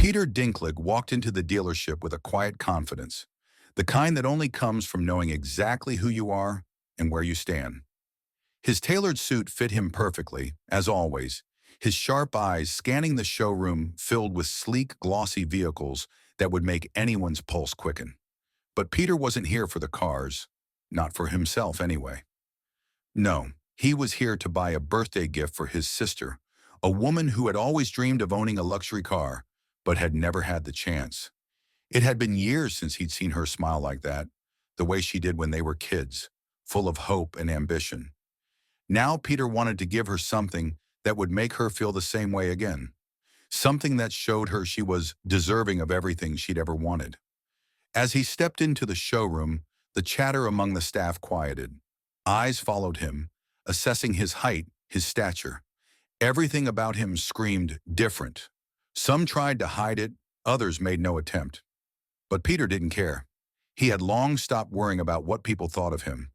Peter Dinklage walked into the dealership with a quiet confidence, the kind that only comes from knowing exactly who you are and where you stand. His tailored suit fit him perfectly, as always, his sharp eyes scanning the showroom filled with sleek, glossy vehicles that would make anyone's pulse quicken. But Peter wasn't here for the cars, not for himself anyway. No, he was here to buy a birthday gift for his sister, a woman who had always dreamed of owning a luxury car, but had never had the chance. It had been years since he'd seen her smile like that, the way she did when they were kids, full of hope and ambition. Now Peter wanted to give her something that would make her feel the same way again, something that showed her she was deserving of everything she'd ever wanted. As he stepped into the showroom, the chatter among the staff quieted. Eyes followed him, assessing his height, his stature. Everything about him screamed different. Some tried to hide it, others made no attempt. But Peter didn't care. He had long stopped worrying about what people thought of him.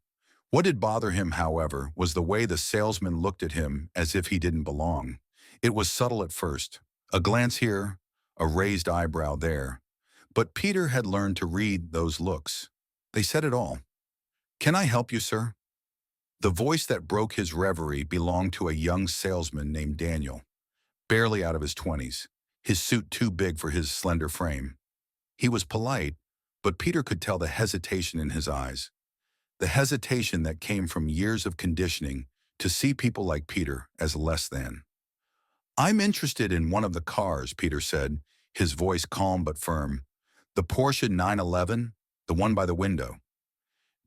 What did bother him, however, was the way the salesman looked at him as if he didn't belong. It was subtle at first, a glance here, a raised eyebrow there. But Peter had learned to read those looks. They said it all. "Can I help you, sir?" The voice that broke his reverie belonged to a young salesman named Daniel, barely out of his 20s, his suit too big for his slender frame. He was polite, but Peter could tell the hesitation in his eyes. The hesitation that came from years of conditioning to see people like Peter as less than. "I'm interested in one of the cars," Peter said, his voice calm but firm. "The Porsche 911, the one by the window."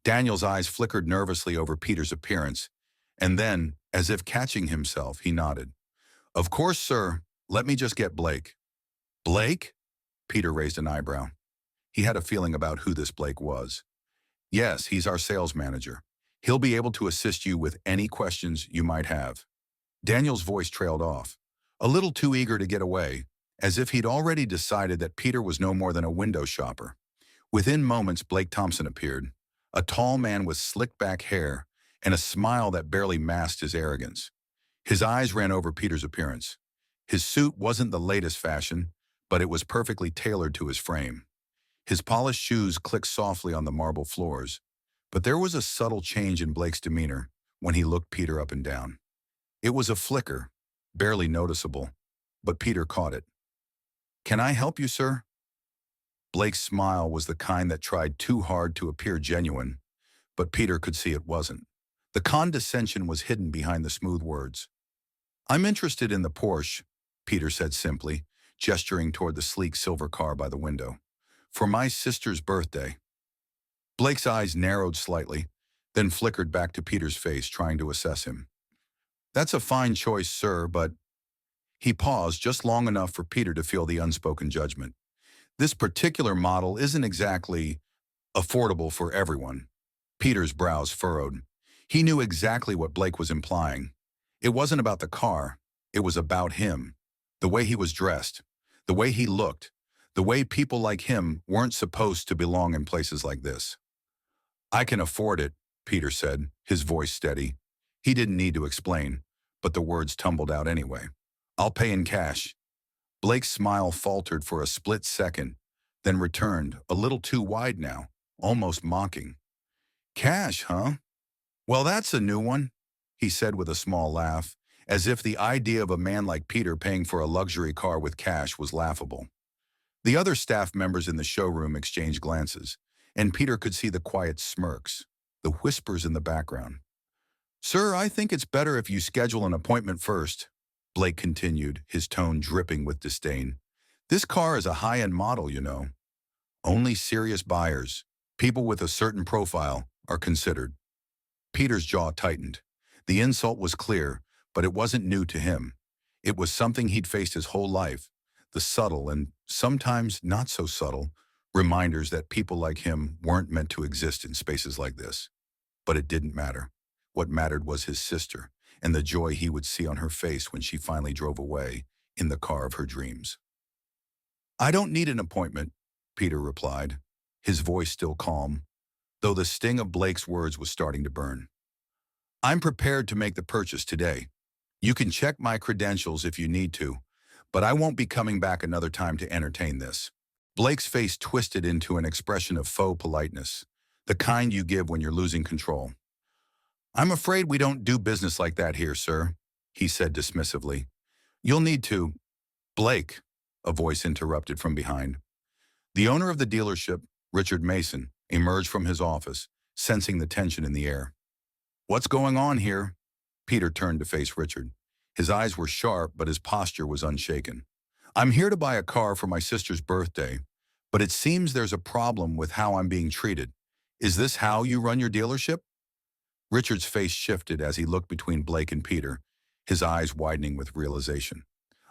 Daniel's eyes flickered nervously over Peter's appearance, and then, as if catching himself, he nodded. "Of course, sir. Let me just get Blake." "Blake?" Peter raised an eyebrow. He had a feeling about who this Blake was. "Yes, he's our sales manager. He'll be able to assist you with any questions you might have." Daniel's voice trailed off, a little too eager to get away, as if he'd already decided that Peter was no more than a window shopper. Within moments, Blake Thompson appeared, a tall man with slicked-back hair and a smile that barely masked his arrogance. His eyes ran over Peter's appearance. His suit wasn't the latest fashion, but it was perfectly tailored to his frame. His polished shoes clicked softly on the marble floors, but there was a subtle change in Blake's demeanor when he looked Peter up and down. It was a flicker, barely noticeable, but Peter caught it. "Can I help you, sir?" Blake's smile was the kind that tried too hard to appear genuine, but Peter could see it wasn't. The condescension was hidden behind the smooth words. "I'm interested in the Porsche," Peter said simply, gesturing toward the sleek silver car by the window. "For my sister's birthday." Blake's eyes narrowed slightly, then flickered back to Peter's face, trying to assess him. "That's a fine choice, sir, but—" He paused just long enough for Peter to feel the unspoken judgment. "This particular model isn't exactly affordable for everyone." Peter's brows furrowed. He knew exactly what Blake was implying. It wasn't about the car, it was about him. The way he was dressed, the way he looked, the way people like him weren't supposed to belong in places like this. "I can afford it," Peter said, his voice steady. He didn't need to explain, but the words tumbled out anyway. "I'll pay in cash." Blake's smile faltered for a split second, then returned, a little too wide now, almost mocking. "Cash, huh? Well, that's a new one," he said with a small laugh, as if the idea of a man like Peter paying for a luxury car with cash was laughable. The other staff members in the showroom exchanged glances, and Peter could see the quiet smirks, the whispers in the background. "Sir, I think it's better if you schedule an appointment first," Blake continued, his tone dripping with disdain. "This car is a high-end model, you know. Only serious buyers, people with a certain profile, are considered." Peter's jaw tightened. The insult was clear, but it wasn't new to him. It was something he'd faced his whole life, the subtle and sometimes not so subtle reminders that people like him weren't meant to exist in spaces like this. But it didn't matter. What mattered was his sister and the joy he would see on her face when she finally drove away in the car of her dreams. "I don't need an appointment," Peter replied, his voice still calm, though the sting of Blake's words was starting to burn. "I'm prepared to make the purchase today. You can check my credentials if you need to, but I won't be coming back another time to entertain this. Blake's face twisted into an expression of faux politeness, the kind you give when you're losing control. I'm afraid we don't do business like that here, sir, he said dismissively. You'll need to. Blake, a voice interrupted from behind. The owner of the dealership, Richard Mason, emerged from his office, sensing the tension in the air. What's going on here? Peter turned to face Richard. His eyes were sharp, but his posture was unshaken. I'm here to buy a car for my sister's birthday, but it seems there's a problem with how I'm being treated. Is this how you run your dealership? Richard's face shifted as he looked between Blake and Peter, his eyes widening with realization.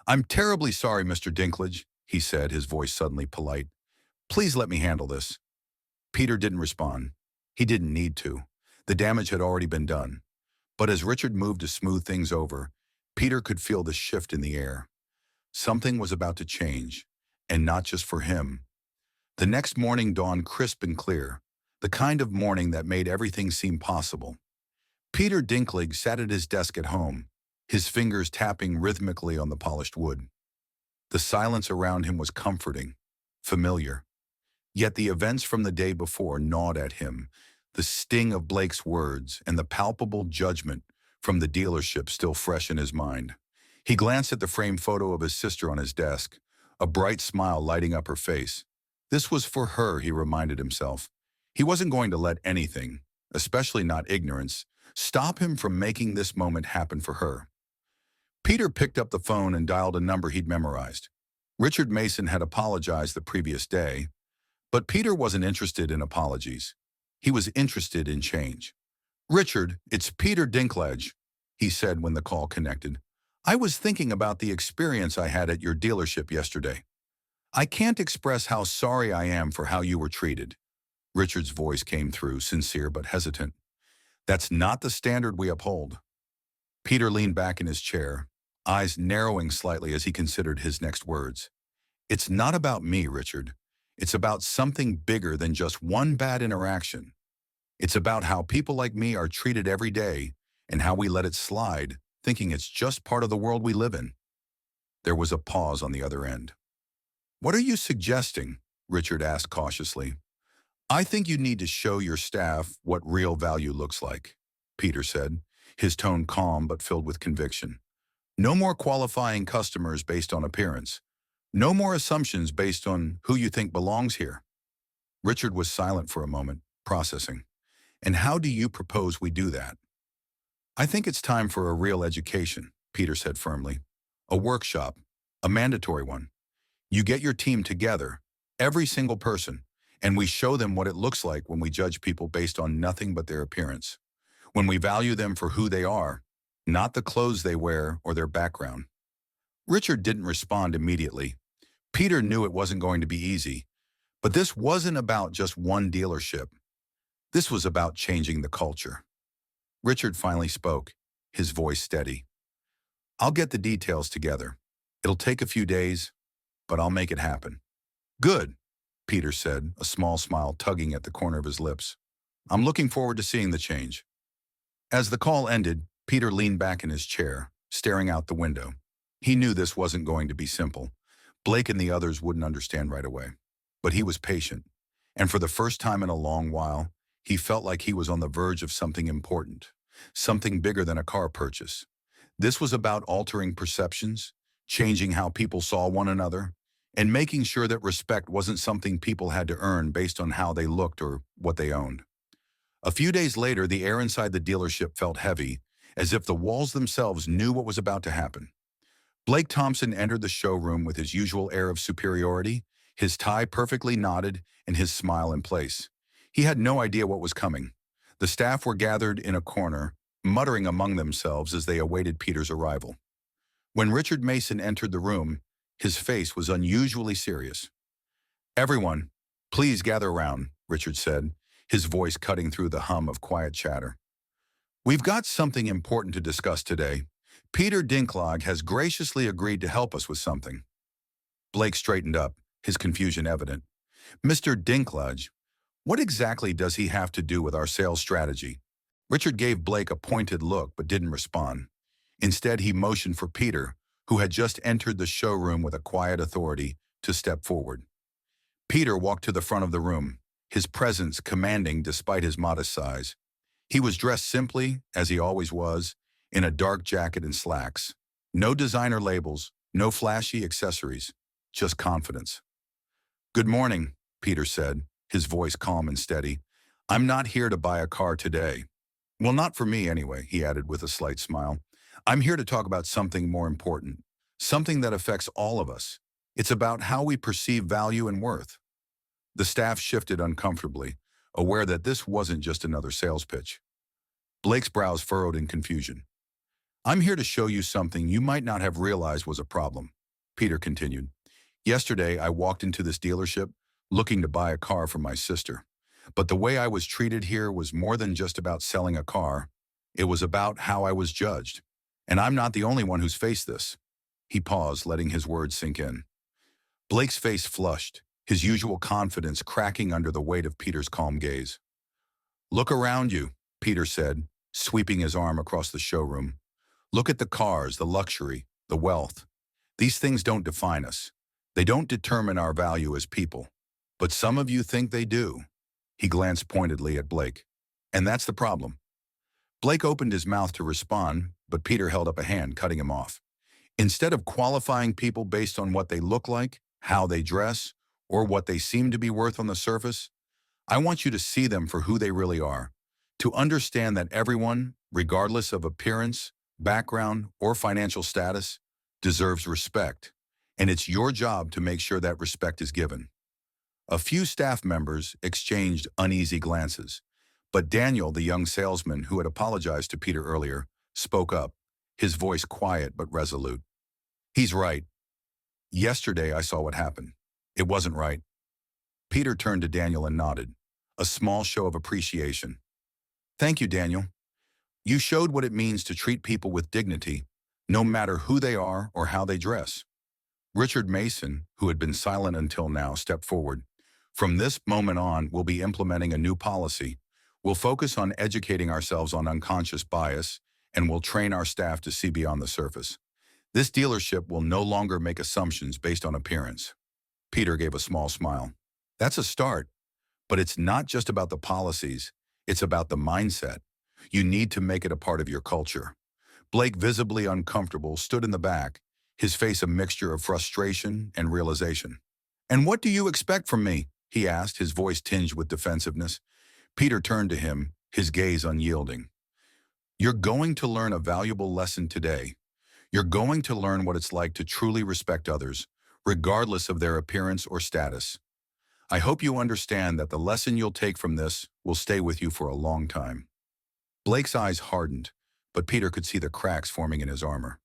I'm terribly sorry, Mr. Dinklage, he said, his voice suddenly polite. Please let me handle this. Peter didn't respond. He didn't need to. The damage had already been done. But as Richard moved to smooth things over, Peter could feel the shift in the air. Something was about to change, and not just for him. The next morning dawned crisp and clear, the kind of morning that made everything seem possible. Peter Dinklage sat at his desk at home, his fingers tapping rhythmically on the polished wood. The silence around him was comforting, familiar. Yet the events from the day before gnawed at him, the sting of Blake's words and the palpable judgment from the dealership still fresh in his mind. He glanced at the framed photo of his sister on his desk, a bright smile lighting up her face. This was for her, he reminded himself. He wasn't going to let anything, especially not ignorance, stop him from making this moment happen for her. Peter picked up the phone and dialed a number he'd memorized. Richard Mason had apologized the previous day, but Peter wasn't interested in apologies. He was interested in change. Richard, it's Peter Dinklage, he said when the call connected. I was thinking about the experience I had at your dealership yesterday. I can't express how sorry I am for how you were treated. Richard's voice came through, sincere but hesitant. That's not the standard we uphold. Peter leaned back in his chair, eyes narrowing slightly as he considered his next words. It's not about me, Richard. It's about something bigger than just one bad interaction. It's about how people like me are treated every day and how we let it slide, thinking it's just part of the world we live in. There was a pause on the other end. What are you suggesting? Richard asked cautiously. I think you need to show your staff what real value looks like, Peter said, his tone calm but filled with conviction. No more qualifying customers based on appearance. No more assumptions based on who you think belongs here. Richard was silent for a moment, processing. And how do you propose we do that? I think it's time for a real education, Peter said firmly. A workshop, a mandatory one. You get your team together, every single person, and we show them what it looks like when we judge people based on nothing but their appearance. When we value them for who they are, not the clothes they wear or their background. Richard didn't respond immediately. Peter knew it wasn't going to be easy, but this wasn't about just one dealership. This was about changing the culture. Richard finally spoke, his voice steady. I'll get the details together. It'll take a few days, but I'll make it happen. Good, Peter said, a small smile tugging at the corner of his lips. I'm looking forward to seeing the change. As the call ended, Peter leaned back in his chair, staring out the window. He knew this wasn't going to be simple. Blake and the others wouldn't understand right away. But he was patient, and for the first time in a long while, he felt like he was on the verge of something important, something bigger than a car purchase. This was about altering perceptions, changing how people saw one another, and making sure that respect wasn't something people had to earn based on how they looked or what they owned. A few days later, the air inside the dealership felt heavy, as if the walls themselves knew what was about to happen. Blake Thompson entered the showroom with his usual air of superiority, his tie perfectly knotted and his smile in place. He had no idea what was coming. The staff were gathered in a corner, muttering among themselves as they awaited Peter's arrival. When Richard Mason entered the room, his face was unusually serious. Everyone, please gather around, Richard said, his voice cutting through the hum of quiet chatter. We've got something important to discuss today. Peter Dinklage has graciously agreed to help us with something. Blake straightened up, his confusion evident. Mr. Dinklage, what exactly does he have to do with our sales strategy? Richard gave Blake a pointed look but didn't respond. Instead, he motioned for Peter, who had just entered the showroom with a quiet authority, to step forward. Peter walked to the front of the room, his presence commanding despite his modest size. He was dressed simply, as he always was, in a dark jacket and slacks. No designer labels, no flashy accessories, just confidence. "Good morning," Peter said, his voice calm and steady. "I'm not here to buy a car today. Well, not for me anyway," he added with a slight smile. "I'm here to talk about something more important, something that affects all of us. It's about how we perceive value and worth." The staff shifted uncomfortably, aware that this wasn't just another sales pitch. Blake's brows furrowed in confusion. "I'm here to show you something you might not have realized was a problem," Peter continued. "Yesterday, I walked into this dealership looking to buy a car for my sister. But the way I was treated here was more than just about selling a car. It was about how I was judged. And I'm not the only one who's faced this." He paused, letting his words sink in. Blake's face flushed, his usual confidence cracking under the weight of Peter's calm gaze. "Look around you," Peter said, sweeping his arm across the showroom. "Look at the cars, the luxury, the wealth. These things don't define us. They don't determine our value as people. But some of you think they do." He glanced pointedly at Blake. "And that's the problem." Blake opened his mouth to respond, but Peter held up a hand, cutting him off. "Instead of qualifying people based on what they look like, how they dress, or what they seem to be worth on the surface, I want you to see them for who they really are, to understand that everyone, regardless of appearance, background, or financial status, deserves respect, and it's your job to make sure that respect is given." A few staff members exchanged uneasy glances, but Daniel, the young salesman who had apologized to Peter earlier, spoke up, his voice quiet but resolute. "He's right. Yesterday I saw what happened. It wasn't right." Peter turned to Daniel and nodded, a small show of appreciation. "Thank you, Daniel. You showed what it means to treat people with dignity, no matter who they are or how they dress." Richard Mason, who had been silent until now, stepped forward. "From this moment on, we'll be implementing a new policy. We'll focus on educating ourselves on unconscious bias, and we'll train our staff to see beyond the surface. This dealership will no longer make assumptions based on appearance." Peter gave a small smile. "That's a start, but it's not just about the policies. It's about the mindset. You need to make it a part of your culture." Blake, visibly uncomfortable, stood in the back, his face a mixture of frustration and realization. "And what do you expect from me?" he asked, his voice tinged with defensiveness. Peter turned to him, his gaze unyielding. "You're going to learn a valuable lesson today. You're going to learn what it's like to truly respect others, regardless of their appearance or status. I hope you understand that the lesson you'll take from this will stay with you for a long time." Blake's eyes hardened, but Peter could see the cracks forming in his armor.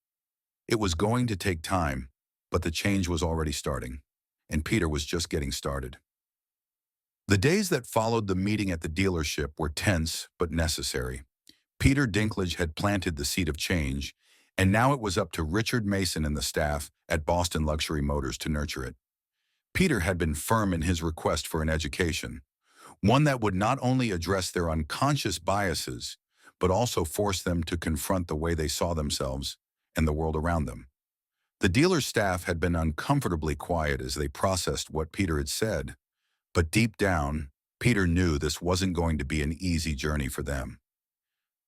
It was going to take time, but the change was already starting, and Peter was just getting started. The days that followed the meeting at the dealership were tense but necessary. Peter Dinklage had planted the seed of change, and now it was up to Richard Mason and the staff at Boston Luxury Motors to nurture it. Peter had been firm in his request for an education, one that would not only address their unconscious biases, but also force them to confront the way they saw themselves and the world around them. The dealer's staff had been uncomfortably quiet as they processed what Peter had said, but deep down, Peter knew this wasn't going to be an easy journey for them.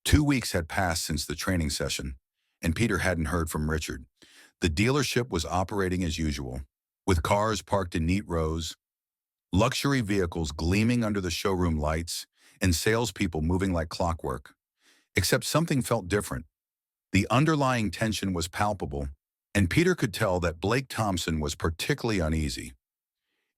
2 weeks had passed since the training session, and Peter hadn't heard from Richard. The dealership was operating as usual, with cars parked in neat rows, luxury vehicles gleaming under the showroom lights, and salespeople moving like clockwork. Except something felt different. The underlying tension was palpable, and Peter could tell that Blake Thompson was particularly uneasy.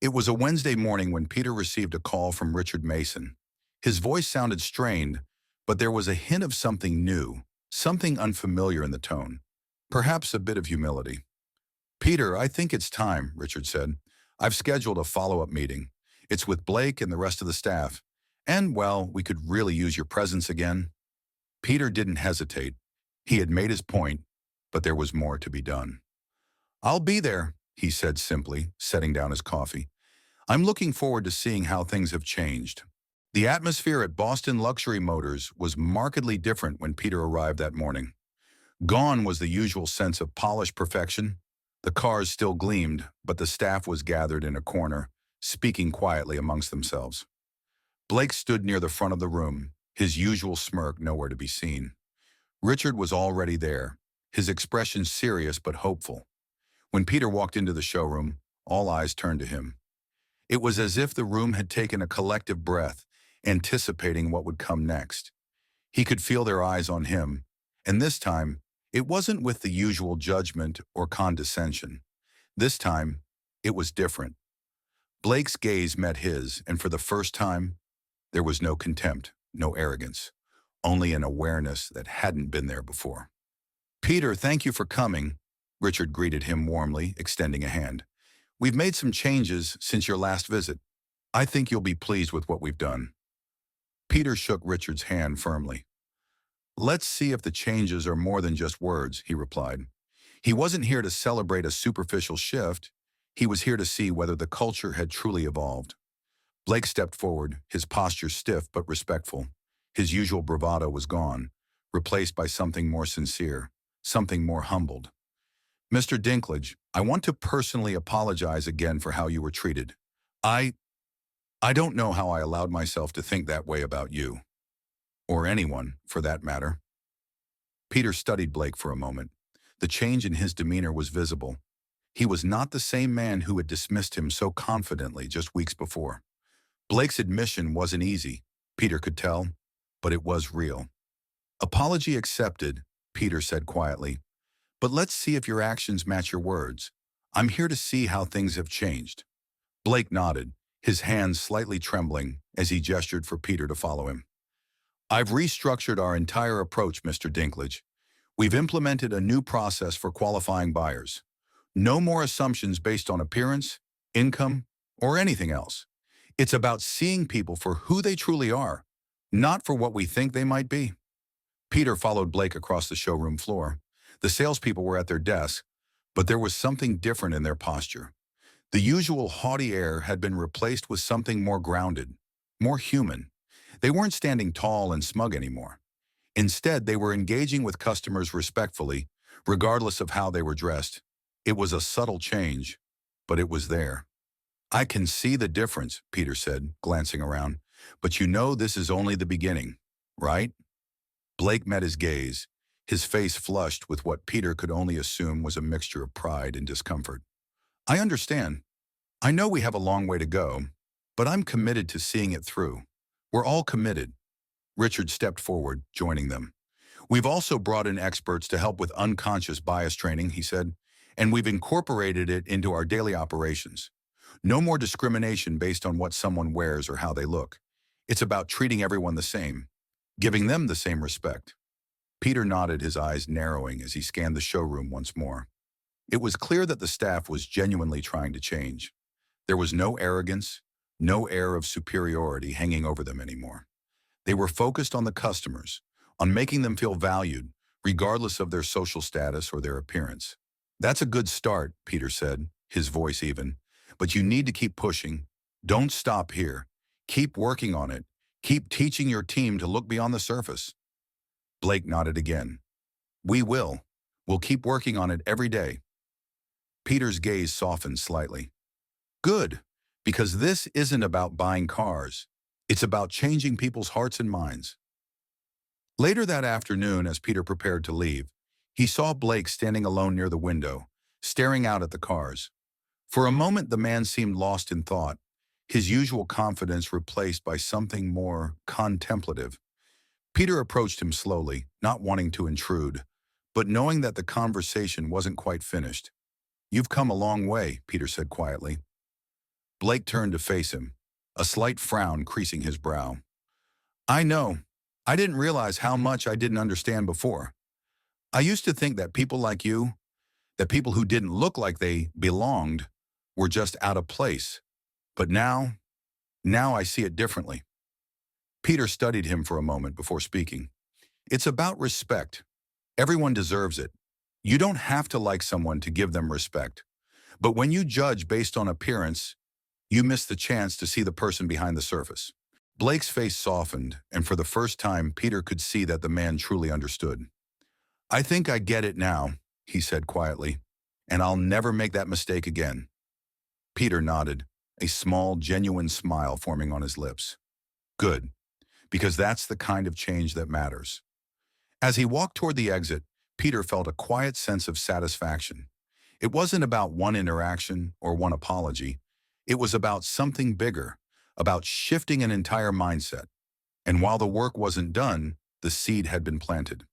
It was a Wednesday morning when Peter received a call from Richard Mason. His voice sounded strained, but there was a hint of something new, something unfamiliar in the tone, perhaps a bit of humility. "Peter, I think it's time," Richard said. "I've scheduled a follow-up meeting. It's with Blake and the rest of the staff. And, well, we could really use your presence again." Peter didn't hesitate. He had made his point, but there was more to be done. "I'll be there," he said simply, setting down his coffee. "I'm looking forward to seeing how things have changed." The atmosphere at Boston Luxury Motors was markedly different when Peter arrived that morning. Gone was the usual sense of polished perfection. The cars still gleamed, but the staff was gathered in a corner, speaking quietly amongst themselves. Blake stood near the front of the room, his usual smirk nowhere to be seen. Richard was already there, his expression serious but hopeful. When Peter walked into the showroom, all eyes turned to him. It was as if the room had taken a collective breath, anticipating what would come next. He could feel their eyes on him, and this time, it wasn't with the usual judgment or condescension. This time, it was different. Blake's gaze met his, and for the first time, there was no contempt, no arrogance, only an awareness that hadn't been there before. "Peter, thank you for coming," Richard greeted him warmly, extending a hand. "We've made some changes since your last visit. I think you'll be pleased with what we've done." Peter shook Richard's hand firmly. "Let's see if the changes are more than just words," he replied. He wasn't here to celebrate a superficial shift. He was here to see whether the culture had truly evolved. Blake stepped forward, his posture stiff but respectful. His usual bravado was gone, replaced by something more sincere, something more humbled. "Mr. Dinklage, I want to personally apologize again for how you were treated. I don't know how I allowed myself to think that way about you. Or anyone, for that matter." Peter studied Blake for a moment. The change in his demeanor was visible. He was not the same man who had dismissed him so confidently just weeks before. Blake's admission wasn't easy, Peter could tell, but it was real. "Apology accepted," Peter said quietly. "But let's see if your actions match your words. I'm here to see how things have changed." Blake nodded, his hands slightly trembling as he gestured for Peter to follow him. "I've restructured our entire approach, Mr. Dinklage. We've implemented a new process for qualifying buyers. No more assumptions based on appearance, income, or anything else. It's about seeing people for who they truly are, not for what we think they might be." Peter followed Blake across the showroom floor. The salespeople were at their desks, but there was something different in their posture. The usual haughty air had been replaced with something more grounded, more human. They weren't standing tall and smug anymore. Instead, they were engaging with customers respectfully, regardless of how they were dressed. It was a subtle change, but it was there. "I can see the difference," Peter said, glancing around. "But you know this is only the beginning, right?" Blake met his gaze, his face flushed with what Peter could only assume was a mixture of pride and discomfort. "I understand. I know we have a long way to go, but I'm committed to seeing it through. We're all committed." Richard stepped forward, joining them. "We've also brought in experts to help with unconscious bias training," he said, "and we've incorporated it into our daily operations. No more discrimination based on what someone wears or how they look. It's about treating everyone the same, giving them the same respect." Peter nodded, his eyes narrowing as he scanned the showroom once more. It was clear that the staff was genuinely trying to change. There was no arrogance, no air of superiority hanging over them anymore. They were focused on the customers, on making them feel valued, regardless of their social status or their appearance. "That's a good start," Peter said, his voice even. "But you need to keep pushing. Don't stop here. Keep working on it. Keep teaching your team to look beyond the surface." Blake nodded again. "We will. We'll keep working on it every day." Peter's gaze softened slightly. "Good, because this isn't about buying cars. It's about changing people's hearts and minds." Later that afternoon, as Peter prepared to leave, he saw Blake standing alone near the window, staring out at the cars. For a moment, the man seemed lost in thought, his usual confidence replaced by something more contemplative. Peter approached him slowly, not wanting to intrude, but knowing that the conversation wasn't quite finished. "You've come a long way," Peter said quietly. Blake turned to face him, a slight frown creasing his brow. "I know. I didn't realize how much I didn't understand before. I used to think that people like you, that people who didn't look like they belonged, were just out of place. But now I see it differently." Peter studied him for a moment before speaking. "It's about respect. Everyone deserves it. You don't have to like someone to give them respect. But when you judge based on appearance, you miss the chance to see the person behind the surface." Blake's face softened, and for the first time, Peter could see that the man truly understood. I think I get it now, he said quietly, and I'll never make that mistake again. Peter nodded, a small, genuine smile forming on his lips. Good, because that's the kind of change that matters. As he walked toward the exit, Peter felt a quiet sense of satisfaction. It wasn't about one interaction or one apology. It was about something bigger, about shifting an entire mindset. And while the work wasn't done, the seed had been planted.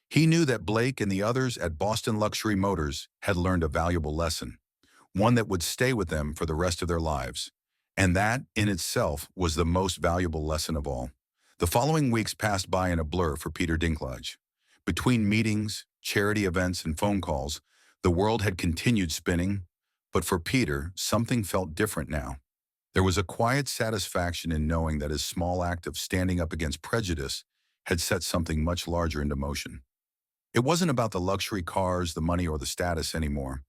He knew that Blake and the others at Boston Luxury Motors had learned a valuable lesson, one that would stay with them for the rest of their lives. And that, in itself, was the most valuable lesson of all. The following weeks passed by in a blur for Peter Dinklage. Between meetings, charity events, and phone calls, the world had continued spinning, but for Peter, something felt different now. There was a quiet satisfaction in knowing that his small act of standing up against prejudice had set something much larger into motion. It wasn't about the luxury cars, the money, or the status anymore.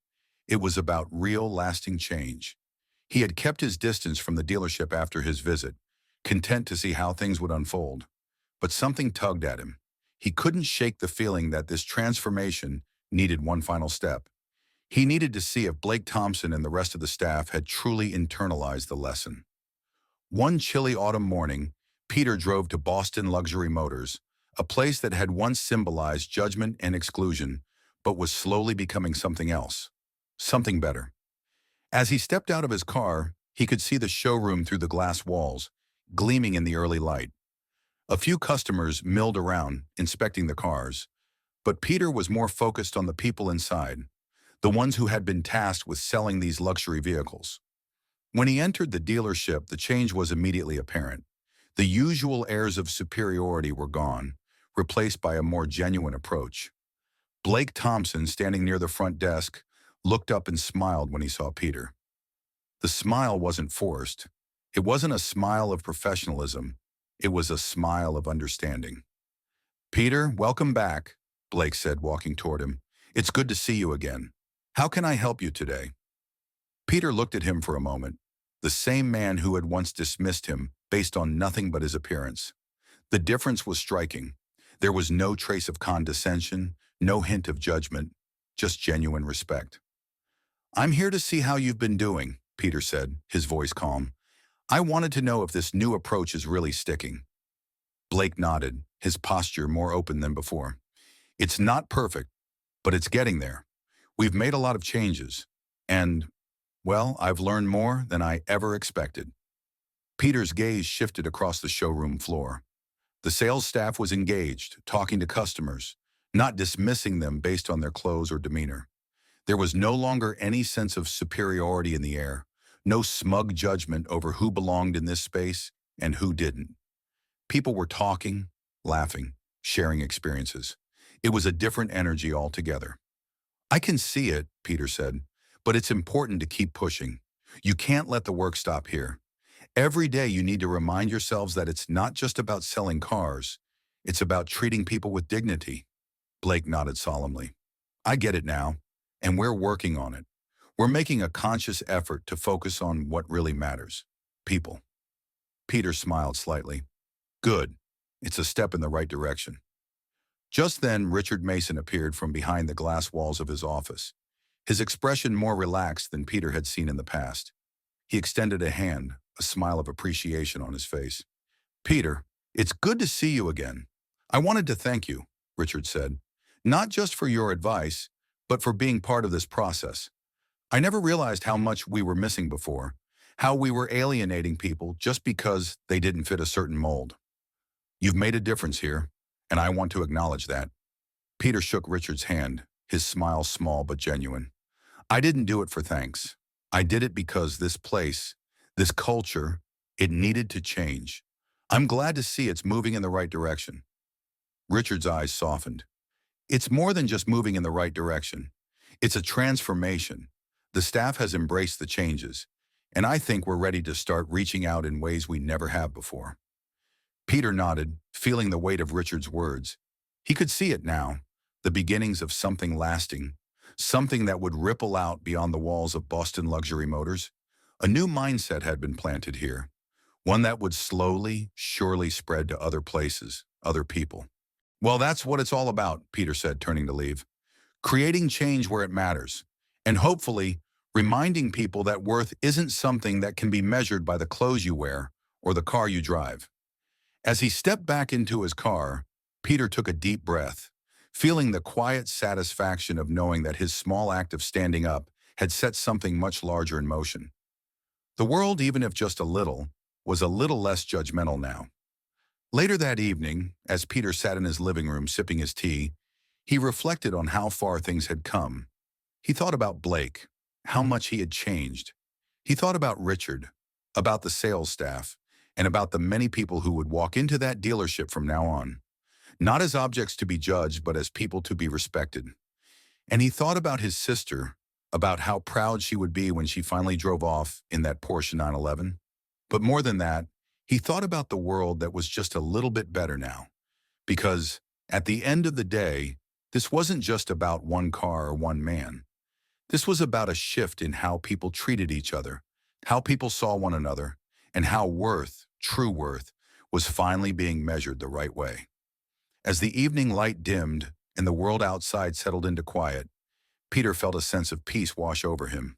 It was about real, lasting change. He had kept his distance from the dealership after his visit, content to see how things would unfold. But something tugged at him. He couldn't shake the feeling that this transformation needed one final step. He needed to see if Blake Thompson and the rest of the staff had truly internalized the lesson. One chilly autumn morning, Peter drove to Boston Luxury Motors, a place that had once symbolized judgment and exclusion, but was slowly becoming something else, something better. As he stepped out of his car, he could see the showroom through the glass walls, gleaming in the early light. A few customers milled around, inspecting the cars, but Peter was more focused on the people inside, the ones who had been tasked with selling these luxury vehicles. When he entered the dealership, the change was immediately apparent. The usual airs of superiority were gone, replaced by a more genuine approach. Blake Thompson, standing near the front desk, looked up and smiled when he saw Peter. The smile wasn't forced. It wasn't a smile of professionalism. It was a smile of understanding. "Peter, welcome back," Blake said, walking toward him. "It's good to see you again. How can I help you today?" Peter looked at him for a moment, the same man who had once dismissed him based on nothing but his appearance. The difference was striking. There was no trace of condescension, no hint of judgment, just genuine respect. "I'm here to see how you've been doing," Peter said, his voice calm. "I wanted to know if this new approach is really sticking." Blake nodded, his posture more open than before. "It's not perfect, but it's getting there. We've made a lot of changes, and, well, I've learned more than I ever expected." Peter's gaze shifted across the showroom floor. The sales staff was engaged, talking to customers, not dismissing them based on their clothes or demeanor. There was no longer any sense of superiority in the air, no smug judgment over who belonged in this space and who didn't. People were talking, laughing, sharing experiences. It was a different energy altogether. "I can see it," Peter said, "but it's important to keep pushing. You can't let the work stop here. Every day you need to remind yourselves that it's not just about selling cars. It's about treating people with dignity." Blake nodded solemnly. "I get it now, and we're working on it. We're making a conscious effort to focus on what really matters. People." Peter smiled slightly. "Good. It's a step in the right direction." Just then, Richard Mason appeared from behind the glass walls of his office, his expression more relaxed than Peter had seen in the past. He extended a hand, a smile of appreciation on his face. "Peter, it's good to see you again. I wanted to thank you," Richard said, "not just for your advice, but for being part of this process. I never realized how much we were missing before, how we were alienating people just because they didn't fit a certain mold. You've made a difference here, and I want to acknowledge that." Peter shook Richard's hand, his smile small but genuine. "I didn't do it for thanks. I did it because this place, this culture, it needed to change. I'm glad to see it's moving in the right direction." Richard's eyes softened. "It's more than just moving in the right direction. It's a transformation. The staff has embraced the changes, and I think we're ready to start reaching out in ways we never have before." Peter nodded, feeling the weight of Richard's words. He could see it now, the beginnings of something lasting, something that would ripple out beyond the walls of Boston Luxury Motors. A new mindset had been planted here, one that would slowly, surely spread to other places, other people. Well, that's what it's all about, Peter said, turning to leave. Creating change where it matters. And hopefully, reminding people that worth isn't something that can be measured by the clothes you wear or the car you drive. As he stepped back into his car, Peter took a deep breath, feeling the quiet satisfaction of knowing that his small act of standing up had set something much larger in motion. The world, even if just a little, was a little less judgmental now. Later that evening, as Peter sat in his living room sipping his tea, he reflected on how far things had come. He thought about Blake, how much he had changed. He thought about Richard, about the sales staff, and about the many people who would walk into that dealership from now on, not as objects to be judged, but as people to be respected. And he thought about his sister, about how proud she would be when she finally drove off in that Porsche 911. But more than that, he thought about the world that was just a little bit better now. Because at the end of the day, this wasn't just about one car or one man. This was about a shift in how people treated each other, how people saw one another, and how worth, true worth, was finally being measured the right way. As the evening light dimmed and the world outside settled into quiet, Peter felt a sense of peace wash over him.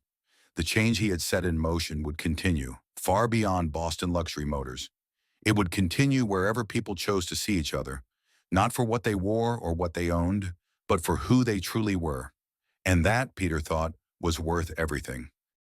The change he had set in motion would continue, far beyond Boston luxury motors. It would continue wherever people chose to see each other, not for what they wore or what they owned, but for who they truly were. And that, Peter thought, was worth everything.